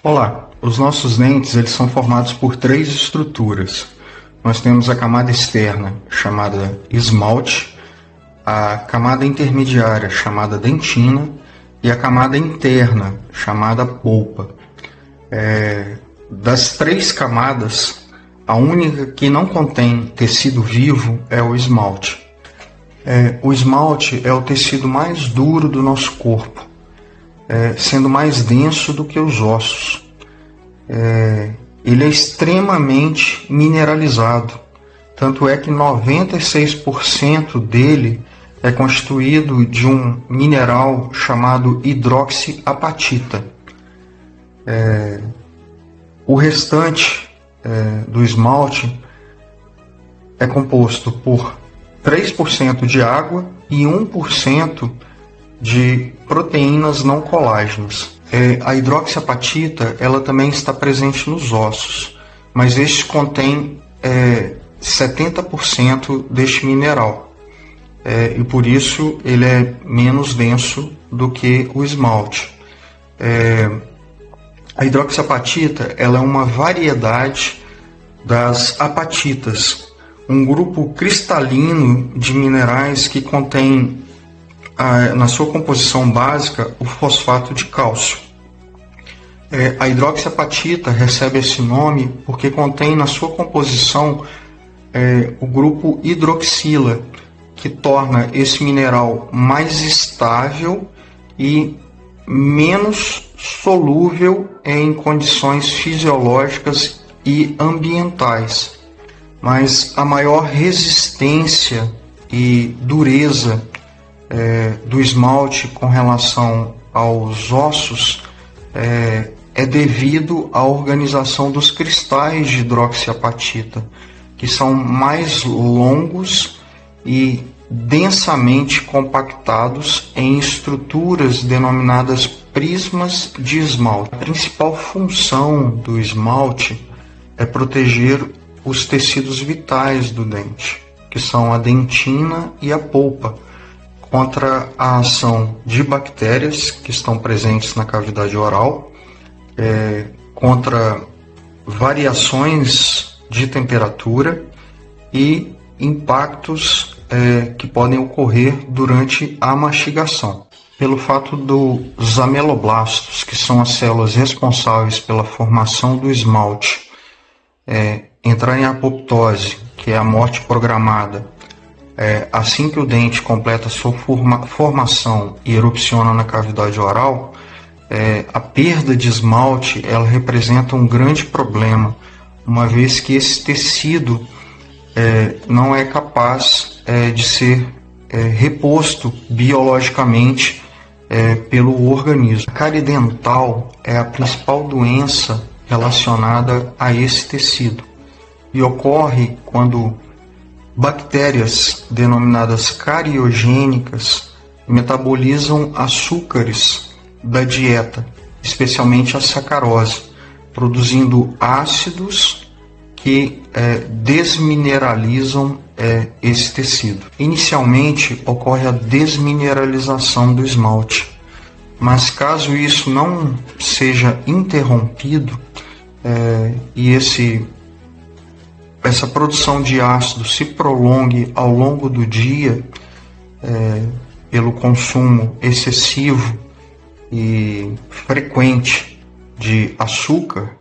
Olá, os nossos dentes eles são formados por três estruturas. Nós temos a camada externa, chamada esmalte, a camada intermediária, chamada dentina, e a camada interna, chamada polpa. Das três camadas, a única que não contém tecido vivo é o esmalte. O esmalte é o tecido mais duro do nosso corpo, sendo mais denso do que os ossos. Ele é extremamente mineralizado, tanto é que 96% dele é constituído de um mineral chamado hidroxiapatita. O restante do esmalte é composto por 3% de água e 1% de proteínas não colágenas. A hidroxiapatita ela também está presente nos ossos, mas este contém 70% deste mineral, e por isso ele é menos denso do que o esmalte. A hidroxiapatita ela é uma variedade das apatitas, um grupo cristalino de minerais que contém na sua composição básica o fosfato de cálcio. A hidroxiapatita recebe esse nome porque contém na sua composição o grupo hidroxila, que torna esse mineral mais estável e menos solúvel em condições fisiológicas e ambientais. Mas a maior resistência e dureza do esmalte com relação aos ossos é devido à organização dos cristais de hidroxiapatita, que são mais longos e densamente compactados em estruturas denominadas prismas de esmalte. A principal função do esmalte é proteger os tecidos vitais do dente, que são a dentina e a polpa, contra a ação de bactérias que estão presentes na cavidade oral, contra variações de temperatura e impactos que podem ocorrer durante a mastigação. Pelo fato dos ameloblastos, que são as células responsáveis pela formação do esmalte, entrar em apoptose, que é a morte programada, assim que o dente completa sua formação e erupciona na cavidade oral, a perda de esmalte ela representa um grande problema, uma vez que esse tecido não é capaz de ser reposto biologicamente pelo organismo. A cárie dental é a principal doença relacionada a esse tecido e ocorre quando bactérias denominadas cariogênicas metabolizam açúcares da dieta, especialmente a sacarose, produzindo ácidos que desmineralizam esse tecido. Inicialmente ocorre a desmineralização do esmalte, mas caso isso não seja interrompido e essa produção de ácido se prolongue ao longo do dia pelo consumo excessivo e frequente de açúcar,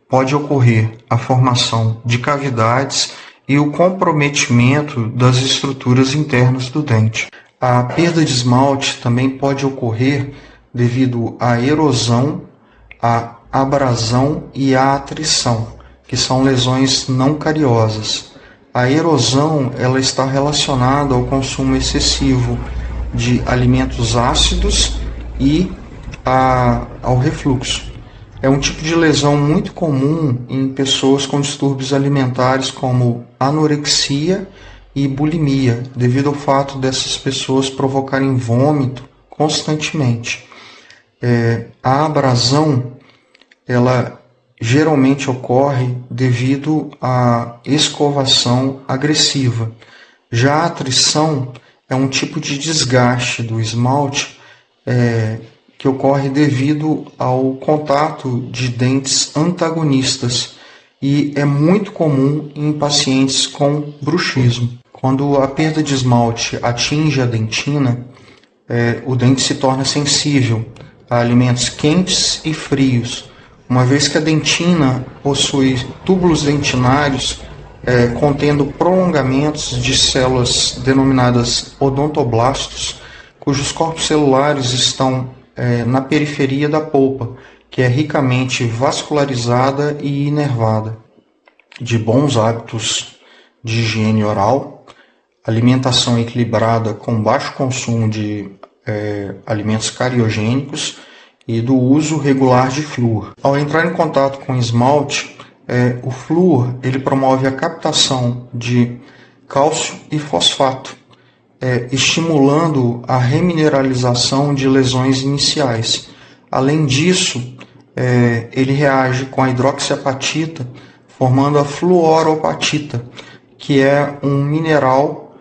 pode ocorrer a formação de cavidades e o comprometimento das estruturas internas do dente. A perda de esmalte também pode ocorrer devido à erosão, à abrasão e à atrição, que são lesões não cariosas. A erosão ela está relacionada ao consumo excessivo de alimentos ácidos e ao refluxo. É um tipo de lesão muito comum em pessoas com distúrbios alimentares como anorexia e bulimia, devido ao fato dessas pessoas provocarem vômito constantemente. A abrasão ela geralmente ocorre devido à escovação agressiva. Já a atrição é um tipo de desgaste do esmalte que ocorre devido ao contato de dentes antagonistas e é muito comum em pacientes com bruxismo. Quando a perda de esmalte atinge a dentina, o dente se torna sensível a alimentos quentes e frios, uma vez que a dentina possui túbulos dentinários contendo prolongamentos de células denominadas odontoblastos, cujos corpos celulares estão na periferia da polpa, que é ricamente vascularizada e inervada. De bons hábitos de higiene oral, alimentação equilibrada com baixo consumo de alimentos cariogênicos e do uso regular de flúor. Ao entrar em contato com esmalte, o flúor ele promove a captação de cálcio e fosfato, estimulando a remineralização de lesões iniciais. Além disso, ele reage com a hidroxiapatita, formando a fluoropatita, que é um mineral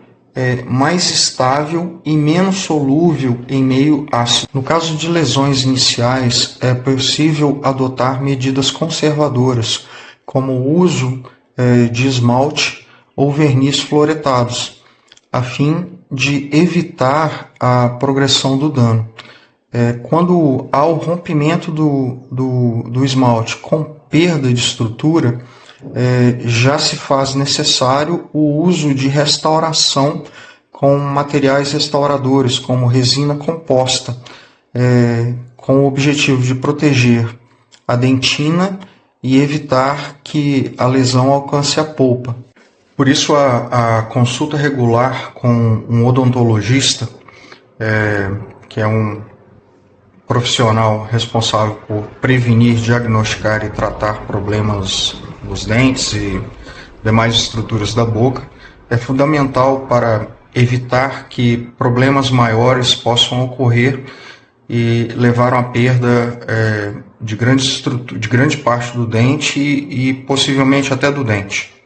mais estável e menos solúvel em meio ácido. No caso de lesões iniciais, é possível adotar medidas conservadoras, como o uso de esmalte ou verniz fluoretados, a fim de evitar a progressão do dano. Quando há o rompimento do esmalte com perda de estrutura, já se faz necessário o uso de restauração com materiais restauradores, como resina composta, com o objetivo de proteger a dentina e evitar que a lesão alcance a polpa. Por isso, a consulta regular com um odontologista, que é um profissional responsável por prevenir, diagnosticar e tratar problemas dos dentes e demais estruturas da boca, é fundamental para evitar que problemas maiores possam ocorrer e levar a uma perda de grande parte do dente e possivelmente até do dente.